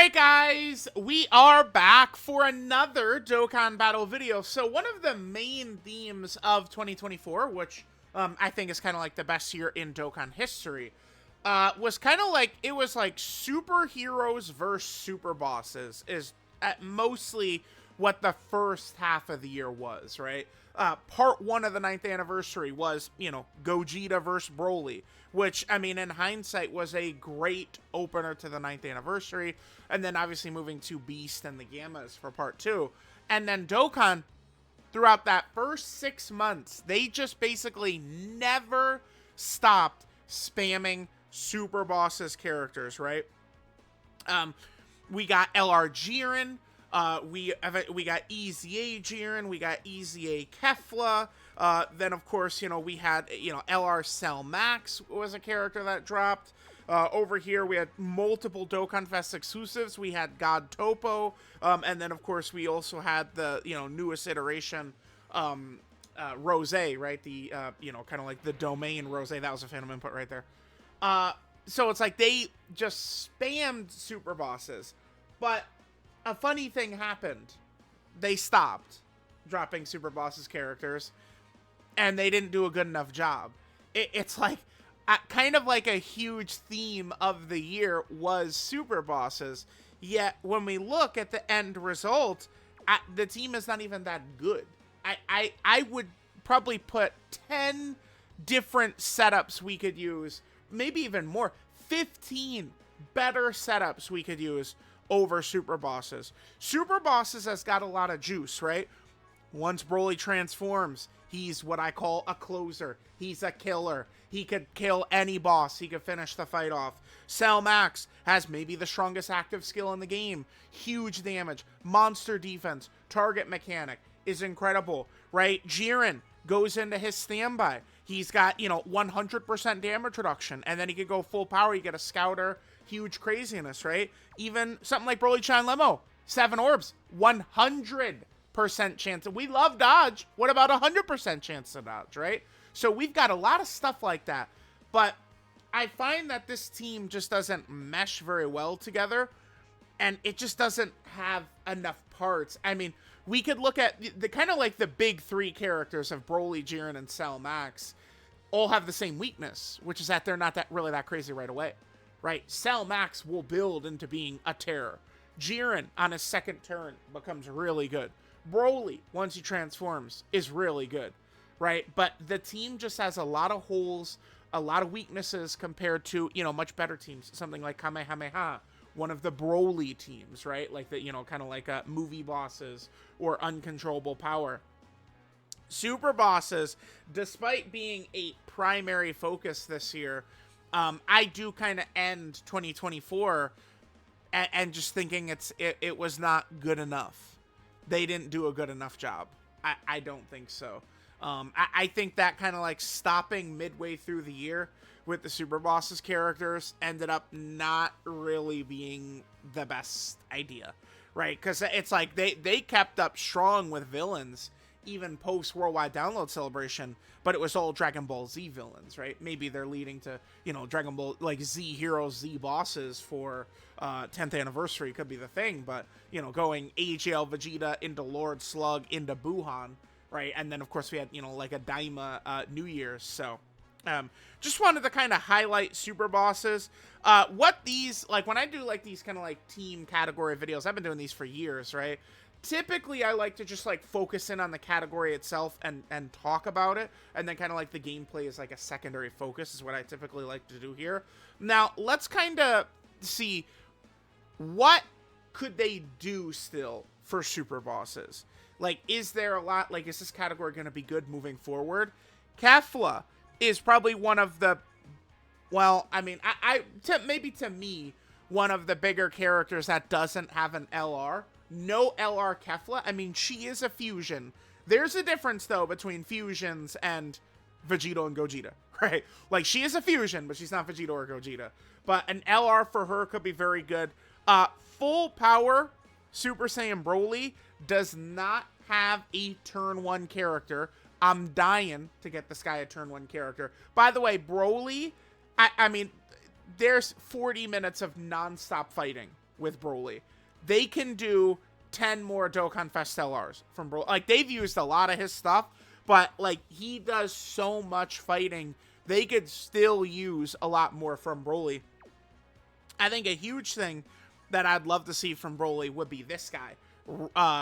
Alright guys, we are back for another Dokkan Battle video. So one of the main themes of 2024, which I think is kind of like the best year in Dokkan history, was kind of like, it was like superheroes versus super bosses is mostly what the first half of the year was, right? Part one of the 9th anniversary was, Gogeta versus Broly, which, I mean, in hindsight was a great opener to the 9th anniversary. And then obviously moving to Beast and the Gammas for part two. And then Dokkan, throughout that first 6 months, they just basically never stopped spamming Super Boss's characters, right? We got LR Jiren. We got EZA Jiren, we got EZA Kefla, then of course, we had, LR Cell Max was a character that dropped. Over here, we had multiple Dokkan Fest exclusives. We had God Topo, and then of course, we also had the, newest iteration, Rose, right? The, kind of like the domain Rose. That was a Phantom Input right there. So it's like they just spammed Super Bosses, but a funny thing happened. They stopped dropping Super Boss's characters, and they didn't do a good enough job. It's like, kind of like a huge theme of the year was Super Bosses, yet when we look at the end result, the team is not even that good. I would probably put 10 different setups we could use, maybe even more, 15 better setups we could use over Super Bosses. Super Bosses has got a lot of juice, right? Once Broly transforms, he's what I call a closer. He's a killer. He could kill any boss. He could finish the fight off. Cell Max has maybe the strongest active skill in the game. Huge damage. Monster defense. Target mechanic is incredible, right? Jiren goes into his standby. He's got, 100% damage reduction, and then he could go full power. You get a scouter. Huge craziness, right? Even something like Broly-chan Lemo, 7 orbs, 100% chance. We love dodge. What about 100% chance to dodge, right? So we've got a lot of stuff like that. But I find that this team just doesn't mesh very well together, and it just doesn't have enough parts. I mean, we could look at the kind of like the big three characters of Broly, Jiren, and Cell Max all have the same weakness, which is that they're not really that crazy right away. Right, Cell Max will build into being a terror. Jiren, on his second turn, becomes really good. Broly, once he transforms, is really good. Right, but the team just has a lot of holes, a lot of weaknesses compared to, much better teams. Something like Kamehameha, one of the Broly teams, right? Like the, kind of like movie bosses or uncontrollable power. Super Bosses, despite being a primary focus this year, I do kind of end 2024 and just thinking it was not good enough. They didn't do a good enough job. I don't think so. I think that kind of like stopping midway through the year with the Super Bosses characters ended up not really being the best idea, right? Because it's like they kept up strong with villains even post Worldwide Download Celebration, but it was all Dragon Ball Z villains, right? Maybe they're leading to, Dragon Ball, like Z Heroes, Z Bosses for 10th anniversary could be the thing, but, going AGL Vegeta into Lord Slug into Buhan, right? And then, of course, we had, like a Daima New Year's, so... just wanted to kind of highlight Super Bosses. What these, like, when I do, like, these kind of, like, team category videos, I've been doing these for years, right? Typically, I like to just, like, focus in on the category itself and talk about it. And then kind of, like, the gameplay is, like, a secondary focus is what I typically like to do here. Now, let's kind of see what could they do still for Super Bosses. Like, is there a lot, like, is this category going to be good moving forward? Kefla is probably one of the, well, I mean, maybe to me, one of the bigger characters that doesn't have an LR. No LR Kefla. I mean, she is a fusion. There's a difference, though, between fusions and Vegeta and Gogeta, right? Like, she is a fusion, but she's not Vegeta or Gogeta. But an LR for her could be very good. Full power Super Saiyan Broly does not have a turn 1 character. I'm dying to get this guy a turn 1 character. By the way, Broly, I mean, there's 40 minutes of non-stop fighting with Broly. They can do 10 more Dokkan Fest LRs from Broly. Like, they've used a lot of his stuff, but, like, he does so much fighting, they could still use a lot more from Broly. I think a huge thing that I'd love to see from Broly would be this guy.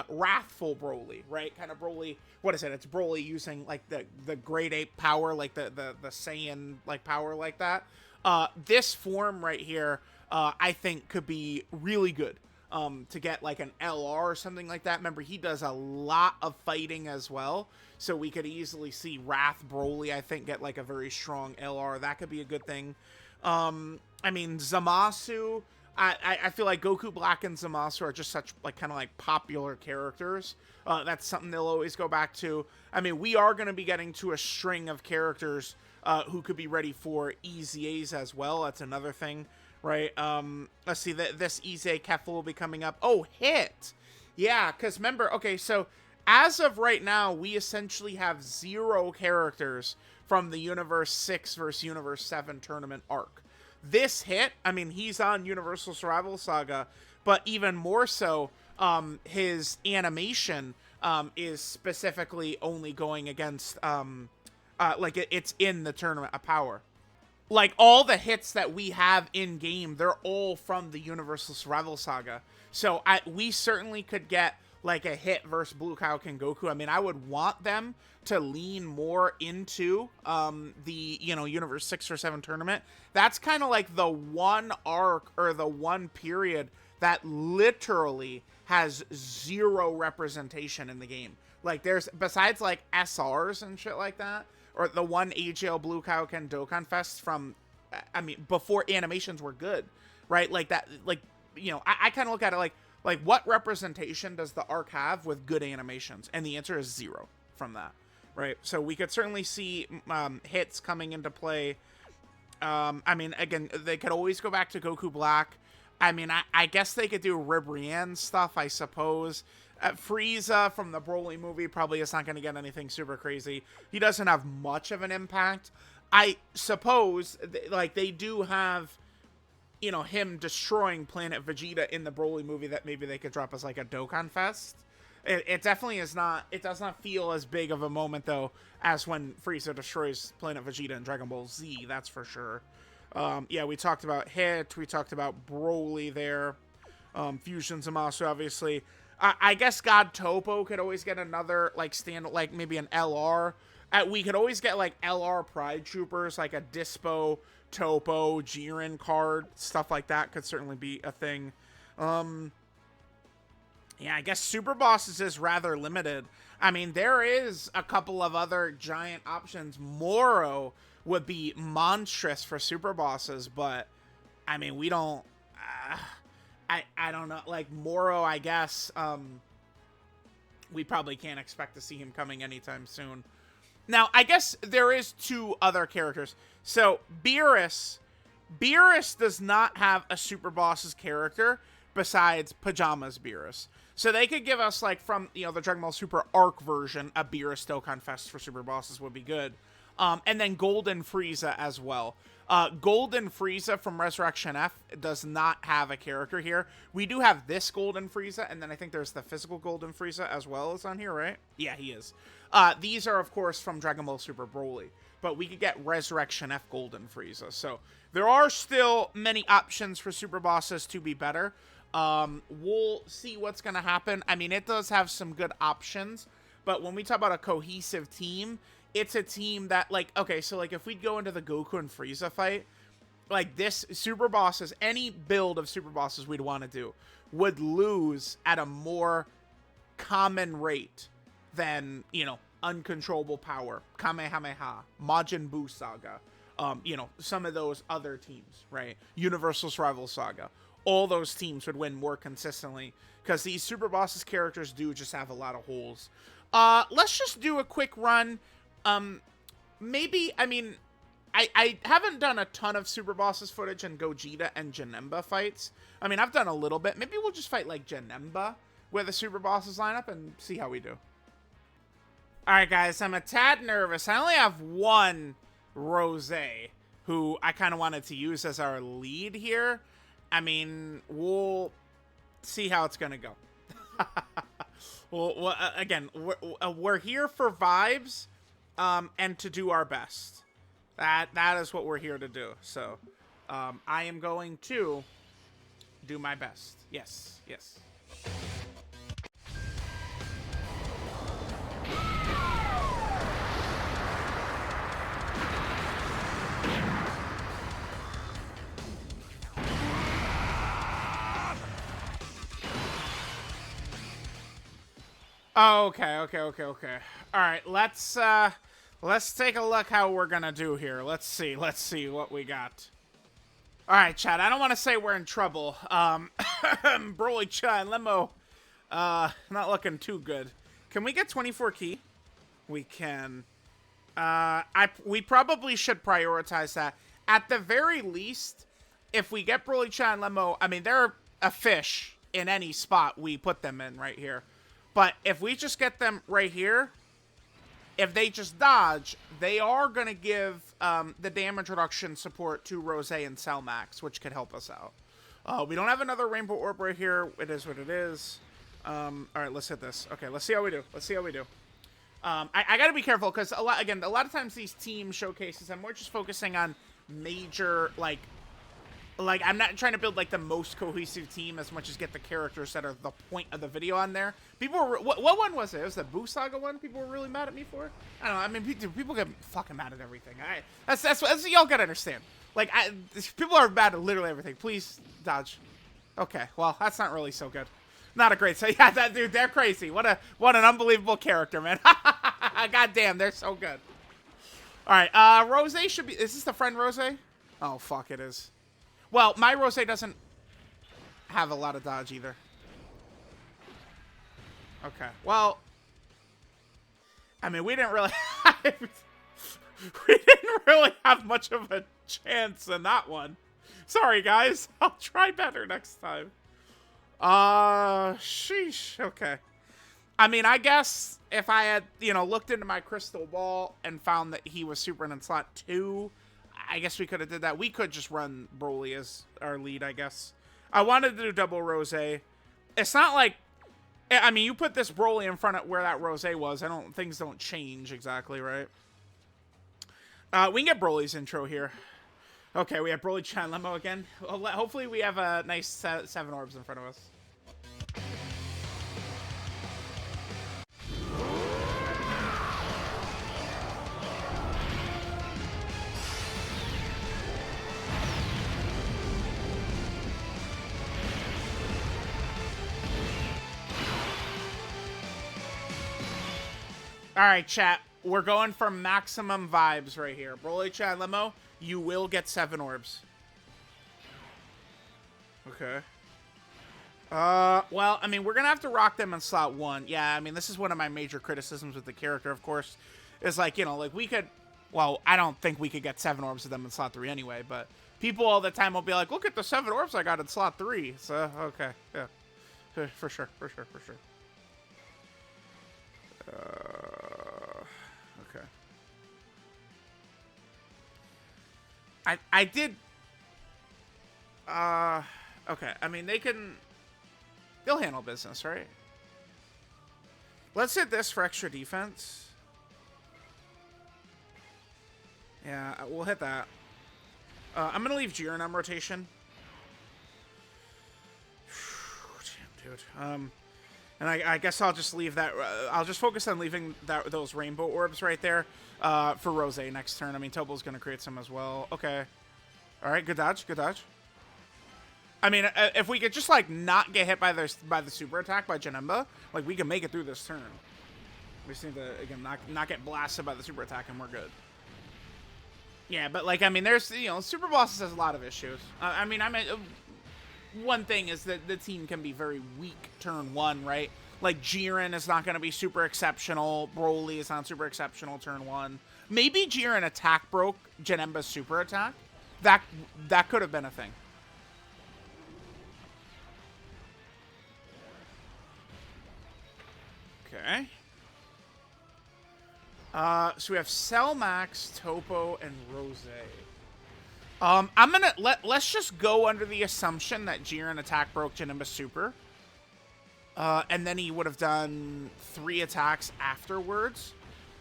Wrathful Broly, right? Kind of Broly, what is it? It's Broly using, like, the Great Ape power, like, the Saiyan, like, power like that. This form right here, I think could be really good. To get like an LR or something like that. Remember, he does a lot of fighting as well, so we could easily see Wrath Broly, I think, get like a very strong LR. That could be a good thing. I mean, Zamasu, I feel like Goku Black and Zamasu are just such like kind of like popular characters. That's something they'll always go back to. I mean, we are going to be getting to a string of characters who could be ready for EZAs as well. That's another thing. Right, let's see, this Ize Kefla will be coming up. Oh, Hit! Yeah, because remember, okay, so as of right now, we essentially have 0 characters from the Universe 6 versus Universe 7 tournament arc. This Hit, I mean, he's on Universal Survival Saga, but even more so, his animation is specifically only going against, like, it's in the Tournament of Power. Like, all the hits that we have in-game, they're all from the Universal Survival Saga. So, we certainly could get, like, a Hit versus Blue Kaioken Goku. I mean, I would want them to lean more into the, you know, Universe 6 or 7 tournament. That's kind of like the one arc, or the one period, that literally has 0 representation in the game. Like, there's, besides, like, SRs and shit like that, or the one AGL Blue Kaioken Dokkan Fest from, I mean, before animations were good, right? Like that, like, you know, I kind of look at it like what representation does the arc have with good animations? And the answer is 0 from that, right? So we could certainly see hits coming into play. I mean, again, they could always go back to Goku Black. I mean, I guess they could do Ribrianne stuff, I suppose. Frieza from the Broly movie probably is not going to get anything super crazy. He doesn't have much of an impact. I suppose, like, they do have, you know, him destroying Planet Vegeta in the Broly movie that maybe they could drop as, like, a Dokkan Fest. It definitely is not, it does not feel as big of a moment, though, as when Frieza destroys Planet Vegeta in Dragon Ball Z, that's for sure. Yeah, we talked about Hit, we talked about Broly there. Fusion Zamasu, obviously. I guess God Topo could always get another, like, like, maybe an LR. We could always get, like, LR Pride Troopers, like a Dispo, Topo, Jiren card. Stuff like that could certainly be a thing. Yeah, I guess Super Bosses is rather limited. I mean, there is a couple of other giant options. Moro would be monstrous for Super Bosses, but, I mean, we don't... I don't know, like, Moro, I guess, we probably can't expect to see him coming anytime soon. Now, I guess there is 2 other characters. So, Beerus does not have a Super Bosses character besides Pajama's Beerus. So they could give us, like, from, you know, the Dragon Ball Super Arc version, a Beerus Dokkan Fest for Super Bosses would be good. And then Golden Frieza as well. Golden Frieza from Resurrection F does not have a character here. We do have this Golden Frieza, and then I think there's the physical Golden Frieza as well as on here, right? Yeah, he is. These are, of course, from Dragon Ball Super Broly, but we could get Resurrection F Golden Frieza. So there are still many options for Super Bosses to be better. We'll see what's going to happen. I mean, it does have some good options, but when we talk about a cohesive team, it's a team that, like, okay, so, like, if we'd go into the Goku and Frieza fight, like, this Super Bosses, any build of Super Bosses we'd want to do would lose at a more common rate than, you know, Uncontrollable Power, Kamehameha, Majin Buu Saga, you know, some of those other teams, right? Universal Survival Saga. All those teams would win more consistently because these Super Bosses characters do just have a lot of holes. Let's just do a quick run. Maybe, I mean, I haven't done a ton of Super Bosses footage in Gogeta and Janemba fights. I mean, I've done a little bit. Maybe we'll just fight, like, Janemba with the Super Bosses lineup and see how we do. Alright, guys, I'm a tad nervous. I only have one Rose, who I kind of wanted to use as our lead here. I mean, we'll see how it's gonna go. Well, again, we're here for vibes, and to do our best. That is what we're here to do. So, I am going to do my best. Yes, yes. Oh, okay. All right, let's take a look how we're gonna do here. Let's see what we got. All right, chat. I don't want to say we're in trouble. Broly, Chan, Lemo, not looking too good. Can we get 24 key? We can. We probably should prioritize that. At the very least, if we get Broly, Chan, Lemo, I mean, they're a fish in any spot we put them in right here. But if we just get them right here, if they just dodge, they are going to give the damage reduction support to Rose and Cell Max, which could help us out. We don't have another Rainbow Orb right here. It is what it is. All right, let's hit this. Okay, let's see how we do. I got to be careful because, a lot of times these team showcases, I'm more just focusing on major, like I'm not trying to build like the most cohesive team as much as get the characters that are the point of the video on there. People were, what one was it? It was the Boo Saga one. People were really mad at me for. I don't know. I mean, people get fucking mad at everything. That's what y'all gotta understand. Like, people are mad at literally everything. Please dodge. Okay, well that's not really so good. Not a great. So yeah, that dude, they're crazy. What an unbelievable character, man. God damn, they're so good. All right, Rose should be. Is this the friend Rose? Oh fuck, it is. Well, my Rose doesn't have a lot of dodge either. Okay. Well, I mean, we didn't really have much of a chance in that one. Sorry, guys. I'll try better next time. Sheesh. Okay. I mean, I guess if I had, looked into my crystal ball and found that he was super in slot 2, I guess we could have did that. We could just run Broly as our lead, I guess. I wanted to do double Rose. It's not like, I mean, you put this Broly in front of where that Rose was. Things don't change exactly, right? We can get Broly's intro here. Okay, we have Broly, Chan, Lemo again. Hopefully we have a nice 7 orbs in front of us. All right, chat. We're going for maximum vibes right here. Broly, Chat, Lemo, you will get 7 orbs. Okay. Well, I mean, we're going to have to rock them in slot 1. Yeah, I mean, this is one of my major criticisms with the character, of course. Is like, like we could... Well, I don't think we could get 7 orbs of them in slot 3 anyway, but people all the time will be like, look at the 7 orbs I got in slot 3. So, okay. Yeah. For sure. Okay. I did. Okay. I mean, they'll handle business, right? Let's hit this for extra defense. Yeah, we'll hit that. I'm gonna leave Jiren on rotation. Damn, dude. And I guess I'll just leave that. I'll just focus on leaving those rainbow orbs right there for Rose next turn. I mean, Tobo's going to create some as well. Okay. All right, good dodge. I mean, if we could just, like, not get hit by the super attack by Janemba, like, we can make it through this turn. We just need to, again, not get blasted by the super attack, and we're good. Yeah, but, like, I mean, there's, Super Bosses has a lot of issues. I mean, one thing is that the team can be very weak turn 1, right? Like, Jiren is not going to be super exceptional. Broly is not super exceptional turn 1. Maybe Jiren attack broke Janemba's super attack. That could have been a thing. Okay. So we have Cell Max, Topo, and Rose. I'm gonna let's just go under the assumption that Jiren attack broke Janemba's super. And then he would have done 3 attacks afterwards.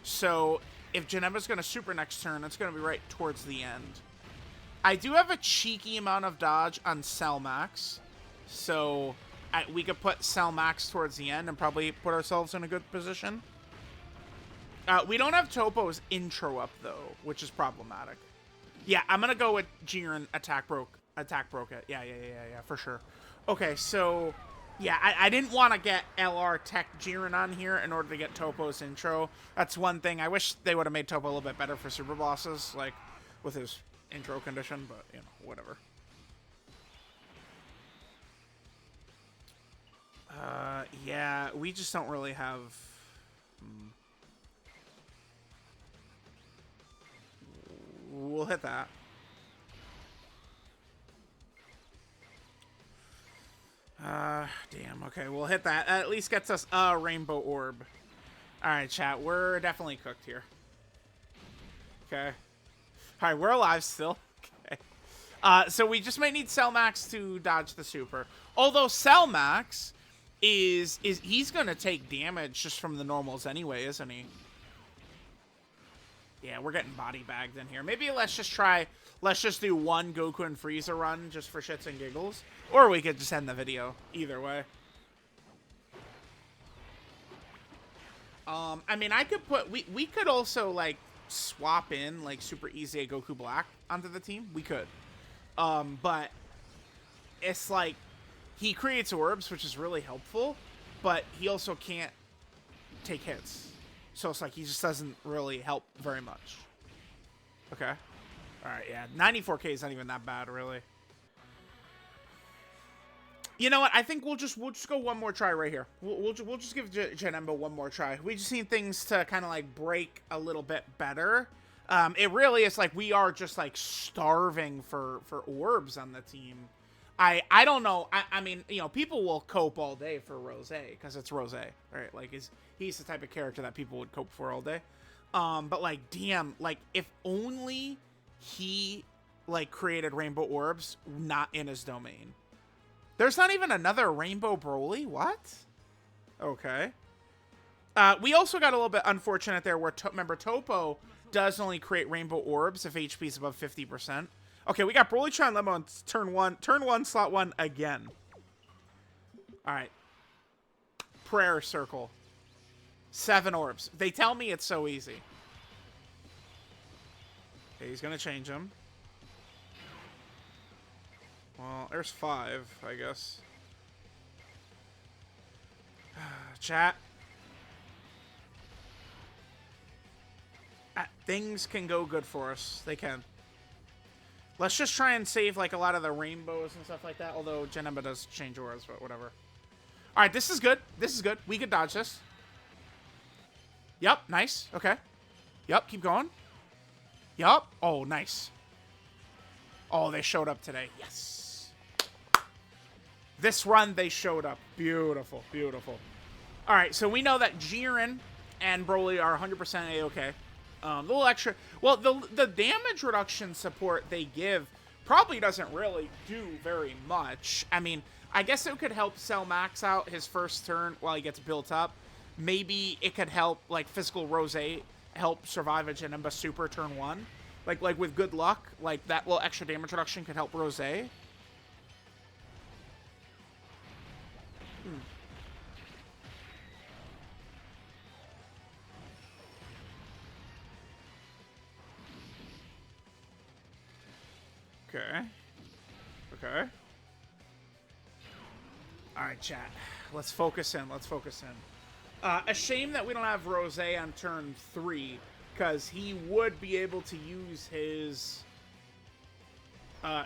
So if Janemba's going to super next turn, it's going to be right towards the end. I do have a cheeky amount of dodge on Selmax. So we could put Selmax towards the end and probably put ourselves in a good position. We don't have Topo's intro up, though, which is problematic. Yeah, I'm going to go with Jiren attack broke it. Yeah, for sure. Okay, so... yeah, I didn't want to get LR Tech Jiren on here in order to get Topo's intro. That's one thing. I wish they would have made Topo a little bit better for super bosses, like, with his intro condition, but, you know, whatever. Yeah, we just don't really have... We'll hit that. Damn, okay, we'll hit that. At least gets us a rainbow orb. Alright, chat, we're definitely cooked here. Okay. Alright, we're alive still. Okay. So we just might need Selmax to dodge the super. Although Selmax he's gonna take damage just from the normals anyway, isn't he? Yeah, we're getting body bagged in here. Maybe let's just do one Goku and Frieza run just for shits and giggles. Or we could just end the video. Either way. I mean, I could put... We could also, like, swap in, like, Super Easy Goku Black onto the team. We could. But it's like... he creates orbs, which is really helpful. But he also can't take hits. So it's like he just doesn't really help very much. Okay. Alright, yeah. 94k is not even that bad, really. You know what? I think we'll just go one more try right here. We'll just give Janemba one more try. We just need things to kind of like break a little bit better. It really is like we are just like starving for orbs on the team. I don't know. I mean, you know, people will cope all day for Rose because it's Rose, right? Like he's the type of character that people would cope for all day. But like, damn, like if only he like created rainbow orbs not in his domain. There's not even another Rainbow Broly? What? Okay. We also got a little bit unfortunate there where, remember, Topo does only create Rainbow Orbs if HP is above 50%. Okay, we got Broly, Tron, Lemon on turn 1. Turn 1, slot 1 again. Alright. Prayer Circle. 7 orbs. They tell me it's so easy. Okay, he's gonna change them. Well, there's 5, I guess. Chat. Things can go good for us. They can. Let's just try and save, like, a lot of the rainbows and stuff like that. Although Janemba does change orbs, but whatever. Alright, this is good. This is good. We could dodge this. Yup, nice. Okay. Yup, keep going. Yup. Oh, nice. Oh, they showed up today. Yes. This run, they showed up. Beautiful, beautiful. Alright, so we know that Jiren and Broly are 100% A-okay. A little extra... well, the damage reduction support they give probably doesn't really do very much. I mean, I guess it could help Selmax out his first turn while he gets built up. Maybe it could help, like, Physical Rose help survive a Janemba Super turn 1. Like with good luck, like, that little extra damage reduction could help Rose. Okay. Okay. Alright, chat. Let's focus in. Let's focus in. A shame that we don't have Rose on turn 3, because he would be able to use his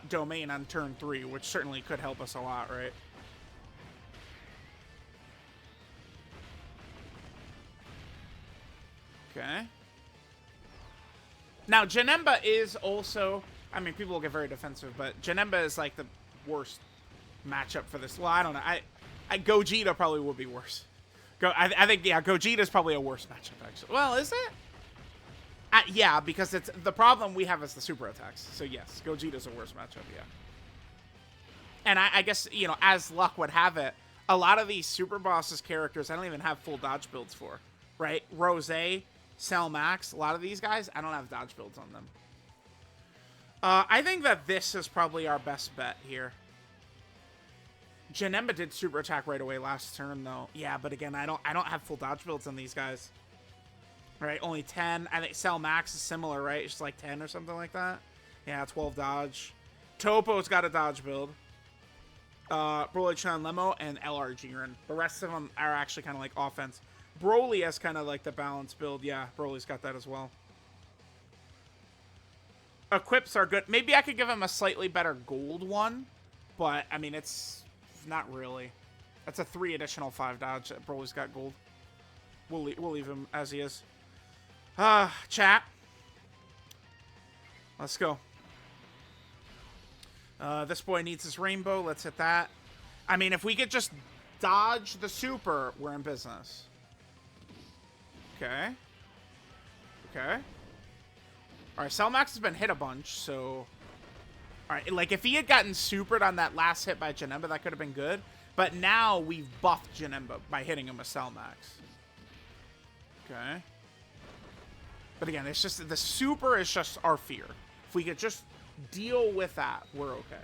domain on turn 3, which certainly could help us a lot, right? Okay. Now, Janemba is also... I mean, people will get very defensive, but Janemba is, like, the worst matchup for this. Well, I don't know. I Gogeta probably would be worse. I think, yeah, Gogeta is probably a worse matchup, actually. Well, is it? Yeah, because it's the problem we have is the super attacks. So, yes, Gogeta's a worse matchup, yeah. And I guess, you know, as luck would have it, a lot of these Super Bosses characters I don't even have full dodge builds for, right? Rose, Cell Max, a lot of these guys, I don't have dodge builds on them. I think that this is probably our best bet here. Janemba did super attack right away last turn, though. Yeah, but again, I don't have full dodge builds on these guys. Right, only 10. I think Cell Max is similar, right? It's just like 10 or something like that. Yeah, 12 dodge. Topo's got a dodge build. Broly, Chun, Lemo, and LR Jiren. The rest of them are actually kind of like offense. Broly has kind of like the balance build. Yeah, Broly's got that as well. Equips are good. Maybe I could give him a slightly better gold one, but I mean, it's not really. That's a 3 additional 5 dodge. Broly's got gold. We'll leave him as he is. Chat. Let's go. This boy needs his rainbow. Let's hit that. I mean, if we could just dodge the super, we're in business. Okay. Okay. Alright, Cell Max has been hit a bunch, so... Alright, like, if he had gotten supered on that last hit by Janemba, that could have been good. But now we've buffed Janemba by hitting him with Cell Max. Okay. But again, it's just... The super is just our fear. If we could just deal with that, we're okay.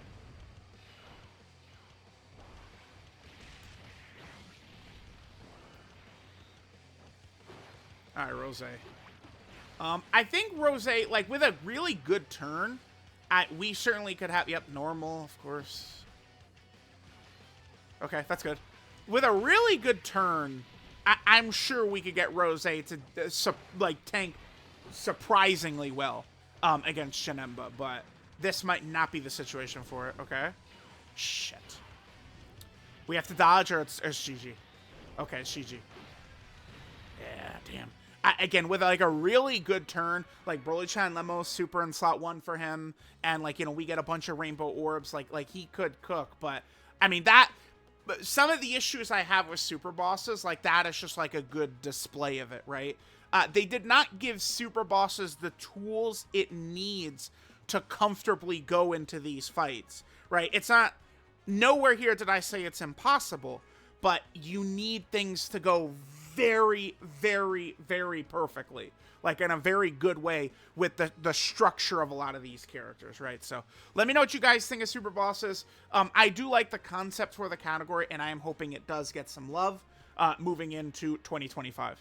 Alright, Rose. I think Rose, like, with a really good turn, we certainly could have... Yep, normal, of course. Okay, that's good. With a really good turn, I'm sure we could get Rose to, like, tank surprisingly well against Janemba, but this might not be the situation for it. Okay. Shit. We have to dodge, or it's GG. Okay, it's GG. Yeah, damn. Again, with like a really good turn, like Broly-chan Lemo super in slot 1 for him, and like, you know, we get a bunch of rainbow orbs, like he could cook, but I mean some of the issues I have with super bosses, like that is just like a good display of it, right? They did not give super bosses the tools it needs to comfortably go into these fights, right? It's not, nowhere here did I say it's impossible, but you need things to go very, very, very perfectly, like in a very good way with the structure of a lot of these characters, right? So let me know what you guys think of super bosses. I do like the concept for the category, and I am hoping it does get some love moving into 2025.